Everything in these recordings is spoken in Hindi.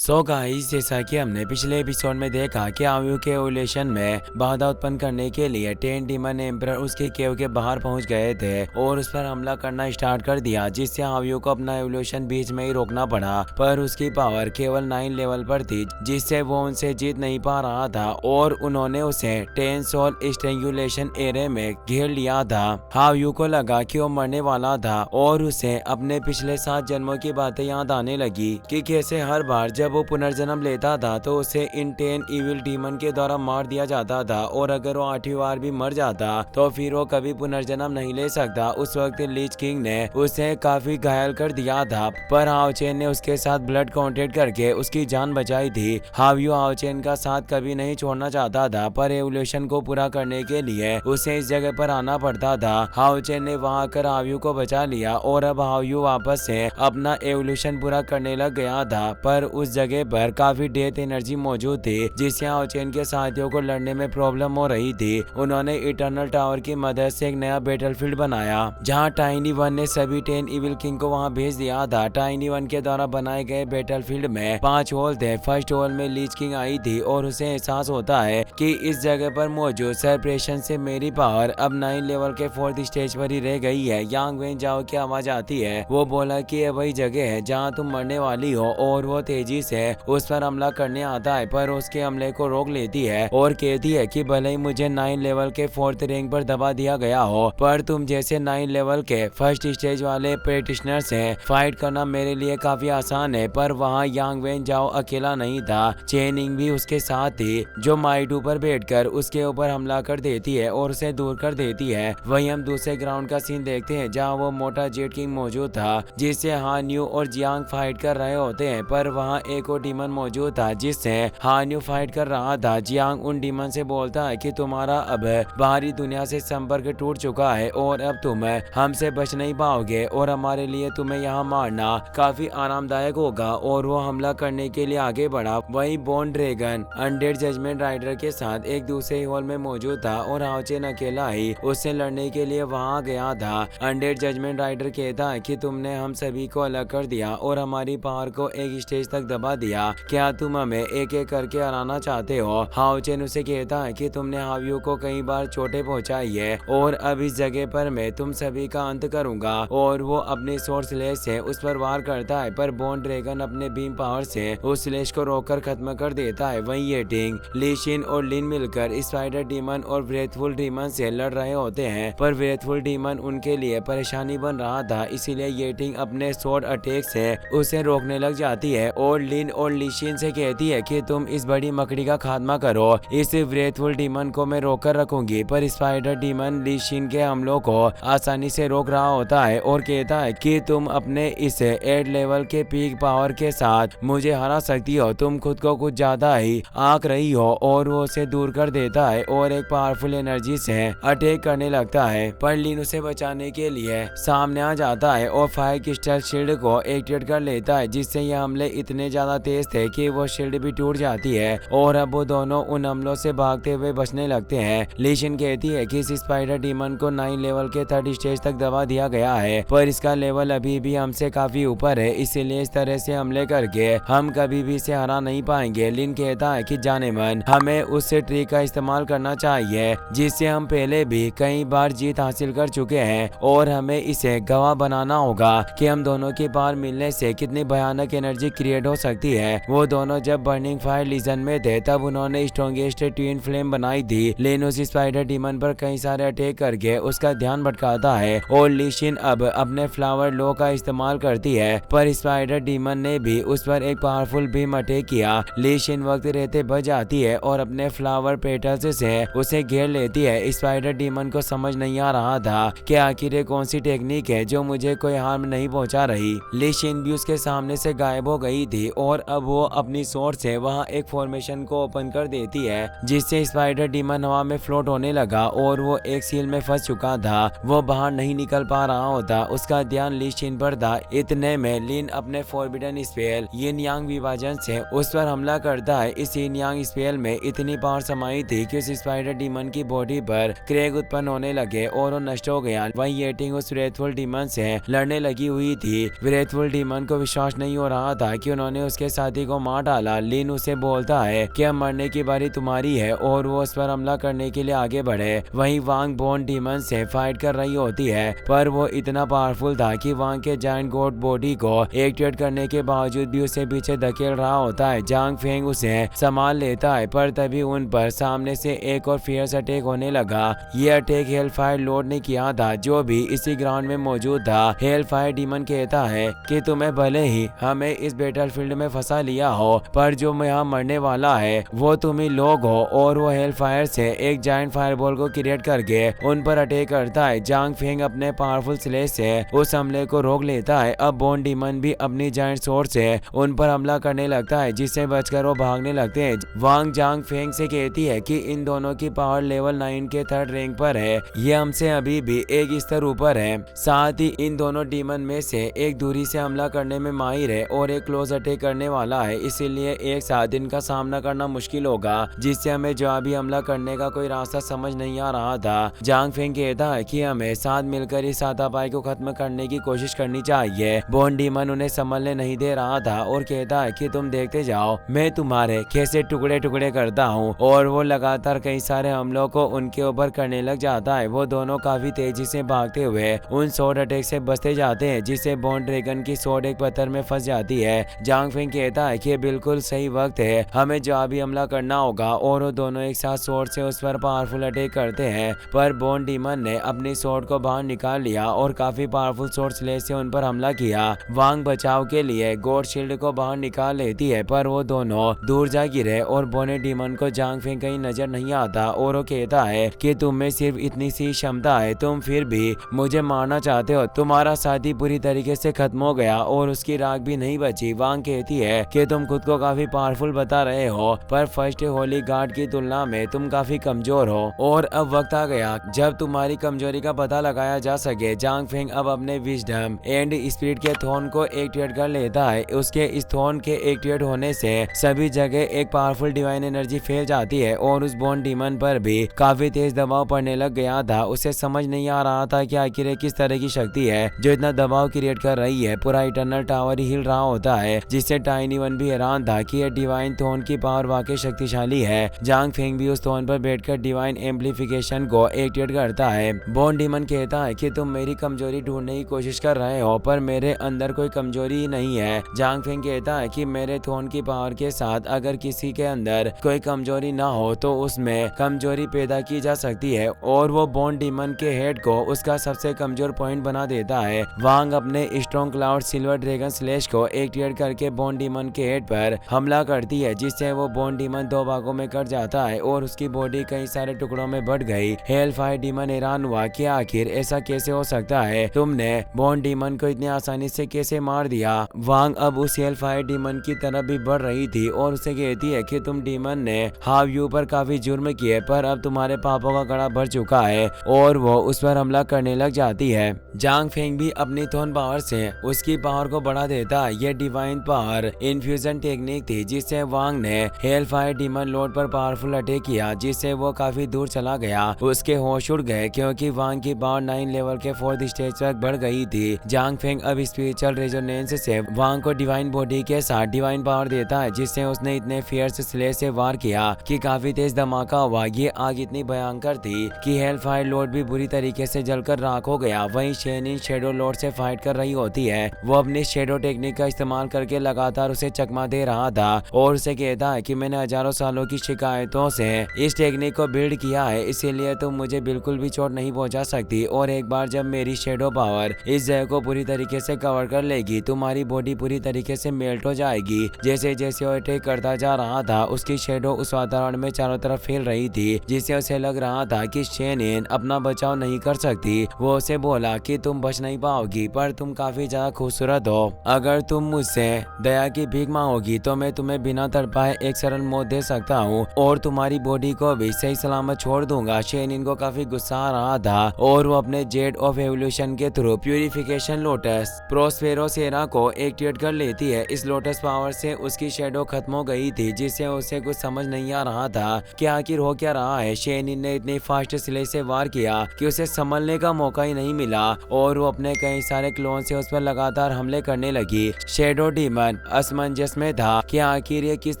सो गाइस, जैसा कि हमने पिछले एपिसोड में देखा कि आयु के एवोल्यूशन में बाधा उत्पन्न करने के लिए 10 डीमन एम्परर उसके केव के बाहर पहुंच गए थे और उस पर हमला करना स्टार्ट कर दिया, जिससे आयु को अपना एवोल्यूशन बीच में ही रोकना पड़ा। पर उसकी पावर केवल 9 लेवल पर थी, जिससे वो उनसे जीत नहीं पा रहा था और उन्होंने उसे 10 सोल स्ट्रेंगुलेशन एरे में घेर लिया था। आयु को लगा कि वो मरने वाला था और उसे अपने पिछले 7 जन्मों की बातें याद आने लगी कि कैसे हर बार जब वो पुनर्जन्म लेता था तो उसे इन 10 इविल डीमन के द्वारा मार दिया जाता था, और अगर वो 8वीं बार भी मर जाता तो फिर वो कभी पुनर्जन्म नहीं ले सकता। उस वक्त लीच किंग ने उसे काफी घायल कर दिया था, पर हाओचेन ने उसके साथ ब्लड कॉन्टेक्ट करके उसकी जान बचाई थी। हावियो हाओचेन का साथ कभी नहीं छोड़ना चाहता था, पर एवोल्यूशन को पूरा करने के लिए उसे इस जगह पर आना पड़ता था। हाओचेन ने वहां आकर हावियो को बचा लिया और अब हावियो वापस से अपना एवोल्यूशन पूरा करने लग गया था, पर उस जगह पर काफी डेथ एनर्जी मौजूद थी, जिससे हाओचेन के साथियों को लड़ने में प्रॉब्लम हो रही थी। उन्होंने इटर्नल टावर की मदद से एक नया बैटलफील्ड बनाया, जहां टाइनी वन ने सभी 10 इविल किंग को वहां भेज दिया था। टाइनी वन के द्वारा बनाए गए बैटलफील्ड में 5 होल थे। फर्स्ट होल में लीच किंग आई थी और उसे एहसास होता है कि इस जगह पर मौजूद सेपरेशन से मेरी पावर अब 9 लेवल के 4th स्टेज पर ही रह गई है। यांग वेन जाओ की आवाज आती है। वो बोला कि ये वही जगह है जहाँ तुम मरने वाली हो, और वो तेजी से उस पर हमला करने आता है, पर उसके हमले को रोक लेती है और कहती है कि भले ही मुझे 9 लेवल के 4th रैंक पर दबा दिया गया हो, पर तुम जैसे 9 लेवल के फर्स्ट स्टेज वाले प्रैक्टिशनर से फाइट करना मेरे लिए काफी आसान है। पर वहाँ यांग वेन जाओ अकेला नहीं था, चेनिंग भी उसके साथ थी, जो माइटू पर बैठकर उसके ऊपर हमला कर देती है और उसे दूर कर देती है। वहीं हम दूसरे ग्राउंड का सीन देखते हैं, जहाँ वो मोटा जेट किंग मौजूद था, जिससे हान्यू और जियांग फाइट कर रहे होते हैं। पर वहाँ एक और डीमन मौजूद था जिससे हान्यू फाइट कर रहा था। जियांग उन डीमन से बोलता है कि तुम्हारा अब बाहरी दुनिया से संपर्क टूट चुका है और अब तुम हमसे बच नहीं पाओगे, और हमारे लिए तुम्हें यहाँ मारना काफी आरामदायक होगा। और वो हमला करने के लिए आगे बढ़ा। वही Bone Dragon Undead Judgment Rider के साथ एक दूसरे हॉल में मौजूद था और हाओचेन अकेला ही उससे लड़ने के लिए वहाँ गया था। अनडेड जजमेंट राइडर कहता है कि तुमने हम सभी को अलग कर दिया और हमारी पावर को एक स्टेज तक दबा दिया, क्या तुम हमें एक एक करके हराना चाहते हो? हाओचेन उसे कहता है कि तुमने हावियो को कई बार चोटें पहुंचाई है और अब इस जगह पर मैं तुम सभी का अंत करूंगा। और वो अपने सोर्स स्लेश से उस पर वार करता है, पर बोन ड्रैगन अपने बीम पावर से उस स्लेश को रोककर खत्म कर देता है। वहीं येटिंग, लीशिन और लिन मिलकर स्पाइडर डीमन और ब्रेथफुल डीमन से लड़ रहे होते हैं, पर ब्रेथफुल डीमन उनके लिए परेशानी बन रहा था, इसीलिए येटिंग अपने स्वॉर्ड अटैक से उसे रोकने लग जाती है और लिन और लीशिन से कहती है कि तुम इस बड़ी मकड़ी का खात्मा करो, इस ब्रेथफुल डीमन को मैं रोक कर रखूंगी। पर स्पाइडर डीमन लीशिन के हमलों को आसानी से रोक रहा होता है और कहता है कि तुम अपने इस 8 लेवल के पीक पावर के साथ मुझे हरा सकती हो, तुम खुद को कुछ ज्यादा ही आंक रही हो। और वो उसे दूर कर देता है और एक पावरफुल एनर्जी से अटैक करने लगता है, पर लिन उसे बचाने के लिए सामने आ जाता है और फायर क्रिस्टल शील्ड को एक्टिवेट कर लेता है, जिससे ये हमले इतने ज्यादा तेज थे कि वो शील्ड भी टूट जाती है और अब वो दोनों उन हमलों से भागते हुए बचने लगते हैं। लीशिन कहती है कि इस स्पाइडर डीमन को 9 लेवल के 3rd स्टेज तक दबा दिया गया है, पर इसका लेवल अभी भी हमसे काफी ऊपर है, इसीलिए इस तरह से हमले करके हम कभी भी इसे हरा नहीं पाएंगे। लिन कहता है कि जाने मन हमें उस ट्रिक का इस्तेमाल करना चाहिए जिससे हम पहले भी कई बार जीत हासिल कर चुके हैं, और हमें इसे गवाह बनाना होगा कि हम दोनों की पावर मिलने से कितनी भयानक एनर्जी क्रिएट हो सकती है। वो दोनों जब बर्निंग फायर लीजन में थे तब उन्होंने स्ट्रॉन्गेस्ट ट्विन फ्लेम बनाई थी। लिन उस स्पाइडर डीमन पर कई सारे अटैक करके उसका ध्यान भटकाता है और लीशिन अब अपने फ्लावर लो का इस्तेमाल करती है, पर स्पाइडर डीमन ने भी उस पर एक पावरफुल बीम अटैक किया। लीशिन वक्त रहते बच जाती है और अपने फ्लावर पेटल्स से उसे घेर लेती है। स्पाइडर डीमन को समझ नहीं आ रहा था कि आखिर ये कौन सी टेक्निक है जो मुझे कोई हार्म नहीं पहुंचा रही। लीशिन भी उसके सामने से गायब हो गई थी और अब वो अपनी सोर्स से वहां एक फॉर्मेशन को ओपन कर देती है, जिससे स्पाइडर डीमन हवा में फ्लोट होने लगा और वो एक सील में फंस चुका था। वो बाहर नहीं निकल पा रहा होता, उसका ध्यान लीशिन पर था। इतने में लिन अपने फॉरबिडन स्पेल यिन यांग विभाजन से उस पर हमला करता है। इस यिन यांग स्पेल में इतनी पावर समाई थी कि उस स्पाइडर डीमन की बॉडी पर क्रैक उत्पन्न होने लगे और वो नष्ट हो गया। वहीं येटिंग उस ब्रेथफुल डीमन से लड़ने लगी हुई थी। ब्रेथफुल डीमन को विश्वास नहीं हो रहा था कि उन्होंने उसके साथी को मार डाला। लिन उसे बोलता है कि अब मरने की बारी तुम्हारी है और वो उस पर हमला करने के लिए आगे बढ़े। वहीं वांग बोन डीमन से फाइट कर रही होती है, पर वो इतना पावरफुल था कि वांग के जायंट गोड बॉडी को एक्टिवेट करने के बावजूद भी उसे पीछे धकेल रहा होता है। जांग फेंग उसे संभाल लेता है, पर तभी उन पर सामने से एक और फियर्स अटैक होने लगा। ये अटैक हेल फायर लॉर्ड ने किया था, जो भी इसी ग्राउंड में मौजूद था। हेल फायर डीमन कहता है कि तुम्हें भले ही हमें इस बैटलफील्ड में फंसा लिया हो, पर जो यहाँ मरने वाला है वो तुम ही लोग हो। और वो हेल फायर से एक जायंट फायरबॉल को क्रिएट करके उन पर अटैक करता है। जांग फेंग अपने पावरफुल स्लेश से उस हमले को रोक लेता है। अब बोन डीमन भी अपनी जायंट स्वॉर्ड से उन पर हमला करने लगता है, जिससे बचकर वो भागने लगते हैं। वांग जांग फेंग से कहती है कि इन दोनों की पावर लेवल 9 के 3rd रैंक पर है, ये हमसे अभी भी एक स्तर ऊपर है। साथ ही इन दोनों डीमन में से एक दूरी से हमला करने में माहिर है और एक क्लोज अटैक करने वाला है, इसीलिए एक साथ इनका सामना करना मुश्किल होगा, जिससे हमें जवाबी हमला करने का कोई रास्ता समझ नहीं आ रहा था। जांग फेंग कहता है कि हमें साथ मिलकर इस हाथापाई को खत्म करने की कोशिश करनी चाहिए। बोन डीमन उन्हें संभलने नहीं दे रहा था और कहता है कि तुम देखते जाओ मैं तुम्हारे कैसे टुकड़े टुकड़े करता हूँ। और वो लगातार कई सारे हमलों को उनके ऊपर करने लग जाता है। वो दोनों काफी तेजी से भागते हुए उन स्वॉर्ड अटैक से बचते जाते हैं, जिससे बोन ड्रैगन की स्वॉर्ड एक पत्थर में फंस जाती है। जांग फेंग कहता है कि बिल्कुल सही वक्त है, हमें जवाबी हमला करना होगा। और वो दोनों एक साथ स्वॉर्ड से उस पर पावरफुल अटैक करते हैं, पर बोन डीमन ने अपनी स्वॉर्ड को बाहर निकाल लिया और काफी पावरफुल स्वॉर्ड स्लेश से उन पर हमला किया। वांग बचाव के लिए गॉड शील्ड को बाहर निकाल लेती है, पर वो दोनों दूर जा गिरे और बोने डीमन को जांग फेंग कहीं नजर नहीं आता। और वो कहता है कि तुम में सिर्फ इतनी सी क्षमता है, तुम फिर भी मुझे मारना चाहते हो। तुम्हारा साथी पूरी तरीके से खत्म हो गया और उसकी राख भी नहीं बची। वांग कहती है कि तुम खुद को काफी पावरफुल बता रहे हो, पर फर्स्ट होली गार्ड की तुलना में तुम काफी कमजोर हो और अब वक्त आ गया जब तुम्हारी कमजोरी का पता लगाया जा सके। जांग फेंग अब अपने विजडम एंड स्पिरिट के थोन को एक्टिवेट कर लेता है। उसके इस थोन के एक्टिवेट होने से सभी जगह एक पावरफुल डिवाइन एनर्जी फैल जाती है और उस बोन डीमन पर भी काफी तेज दबाव पड़ने लग गया था। उसे समझ नहीं आ रहा था कि आखिर ये किस तरह की शक्ति है जो इतना दबाव क्रिएट कर रही है। पूरा इटर्नल टावर ही हिल रहा होता है, जिससे टाइनी वन भी हैरान था कि यह डिवाइन थोन की पावर वाकई शक्तिशाली है। जांग फेंग भी उस थोन पर बैठकर डिवाइन एम्प्लीफिकेशन को एक्टिवेट करता है। बोन डीमन कहता है कि तुम मेरी कमजोरी ढूंढने की कोशिश कर रहे हो, पर मेरे अंदर कोई कमजोरी ही नहीं है। जांग फेंग कहता है कि मेरे थोन की पावर के साथ अगर किसी के अंदर कोई कमजोरी ना हो तो उसमें कमजोरी पैदा की जा सकती है, और वो बोन डीमन के हेड को उसका सबसे कमजोर पॉइंट बना देता है। वांग अपने strong cloud silver dragon slash को एक्टिवेट करके बोन डीमन के हेड पर हमला करती है, जिससे वो बोन डीमन 2 भागों में कट जाता है और उसकी बॉडी कई सारे टुकड़ों में बढ़ गई। हेल फायर डीमन हैरान हुआ कि आखिर ऐसा कैसे हो सकता है, तुमने बोन डीमन को इतनी आसानी से कैसे मार दिया। वांग अब उस हेल फायर डीमन की तरफ भी बढ़ रही थी और उसे कहती है कि तुम डीमन ने हाव यू पर काफी जुर्म किए, पर अब तुम्हारे पापों का घड़ा भर चुका है, और वो उस पर हमला करने लग जाती है। जांग फेंग भी अपनी थोन पावर से उसकी पावर को बढ़ा देता है। ये डिवाइन पावर इन्फ्यूजन टेक्निक थी, जिससे वांग ने हेल फायर डीमन लॉर्ड पर पावरफुल अटैक किया, जिससे वो काफी दूर चला गया। उसके होश उड़ गए क्योंकि वांग की पावर 9 लेवल के 4th स्टेज तक बढ़ गई थी। जांग फेंग अब स्पिरिचुअल रेजोनेंस से वांग को डिवाइन बॉडी के साथ डिवाइन पावर देता है, जिससे उसने इतने फियर्स स्लेश से वार किया कि काफी तेज धमाका हुआ। ये आग इतनी भयंकर थी कि हेल फायर लॉर्ड भी बुरी तरीके से जलकर राख हो गया। वहीं शेनिन शेडो लॉर्ड से फाइट कर रही होती है। वो अपनी शेडो टेक्निक का इस्तेमाल करके लगातार उसे चकमा दे रहा था और उसे कहता है कि मैंने हजारों सालों की शिकायतों से इस टेक्निक को बिल्ड किया है, इसीलिए तुम मुझे बिल्कुल भी चोट नहीं पहुंचा सकती। और एक बार जब मेरी शेडो पावर इस जगह को पूरी तरीके से कवर कर लेगी, तुम्हारी बॉडी पूरी तरीके से मेल्ट हो जाएगी। जैसे जैसे वो अटैक करता जा रहा था, उसकी शेडो उस वातावरण में चारों तरफ फैल रही थी, जिससे उसे लग रहा था कि शेनिन अपना बचाव नहीं कर सकती। वो उसे बोला कि तुम बच नहीं पाओगी, पर तुम काफी ज्यादा खूबसूरत हो। अगर तुम मुझसे दया की भीख मांगोगी तो मैं तुम्हें बिना तड़पाए एक सरल मौत दे सकता हूँ और तुम्हारी बॉडी को भी सही सलामत छोड़ दूंगा। शेनिन को काफी गुस्सा आ रहा था और वो अपने जेड ऑफ एवोल्यूशन के थ्रू प्यूरिफिकेशन लोटस प्रोस्पेरो सेरा को एक्टिवेट कर लेती है। इस लोटस पावर से उसकी शेडो खत्म हो गई थी, जिससे उसे कुछ समझ नहीं आ रहा था कि आखिर हो क्या रहा है। शेनिन ने इतनी फास्ट स्लेश से वार किया कि उसे संभलने का मौका ही नहीं मिला और वो अपने कई सारे क्लोन से उस पर लगातार हमले करने लगी। शेडो डीमन चेन असमंजस में था कि आखिर ये किस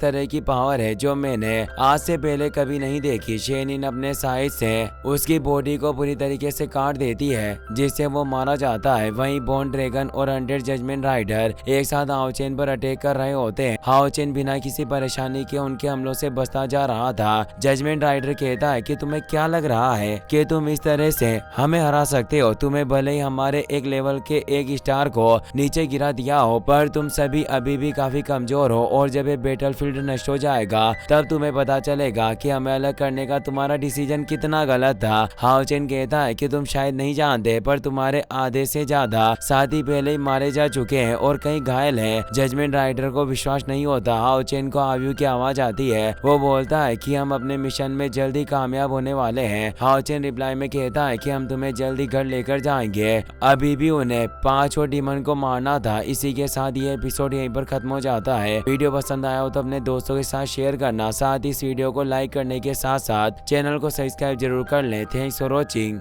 तरह की पावर है जो मैंने आज से पहले कभी नहीं देखी। शेनिन अपने साइड से उसकी बॉडी को पूरी तरीके से काट देती है जिससे वो मारा जाता है। वहीं बॉन ड्रैगन और अनडेड जजमेंट राइडर एक साथ हाओचेन पर अटैक कर रहे होते हैं। हाओचेन बिना किसी परेशानी के उनके हमलों से बचता जा रहा था। जजमेंट राइडर कहता है कि तुम्हें क्या लग रहा है कि तुम इस तरह से हमें हरा सकते हो? तुम्हें भले ही हमारे एक लेवल के एक स्टार को नीचे गिरा दिया हो, पर तुम सभी अभी भी काफी कमजोर हो और जब ये बैटलफील्ड नष्ट हो जाएगा तब तुम्हें पता चलेगा कि हमें अलग करने का तुम्हारा डिसीजन कितना गलत था। हाओचेन कहता है कि तुम शायद नहीं जानते पर तुम्हारे आधे से ज्यादा साथी पहले ही मारे जा चुके हैं और कई घायल हैं। जजमेंट राइडर को विश्वास नहीं होता। हाओचेन को आव्यू की आवाज आती है। वो बोलता है कि हम अपने मिशन में जल्दी कामयाब होने वाले हैं। हाओचेन रिप्लाई में कहता है कि हम तुम्हें जल्दी घर लेकर जाएंगे। अभी भी उन्हें 5 और डीमन को मारना था। इसी के साथ ये एपिसोड यहीं पर खत्म हो जाता है। वीडियो पसंद आया हो तो अपने दोस्तों के साथ शेयर करना, साथ ही इस वीडियो को लाइक करने के साथ साथ चैनल को सब्सक्राइब जरूर कर लें। Thanks for watching.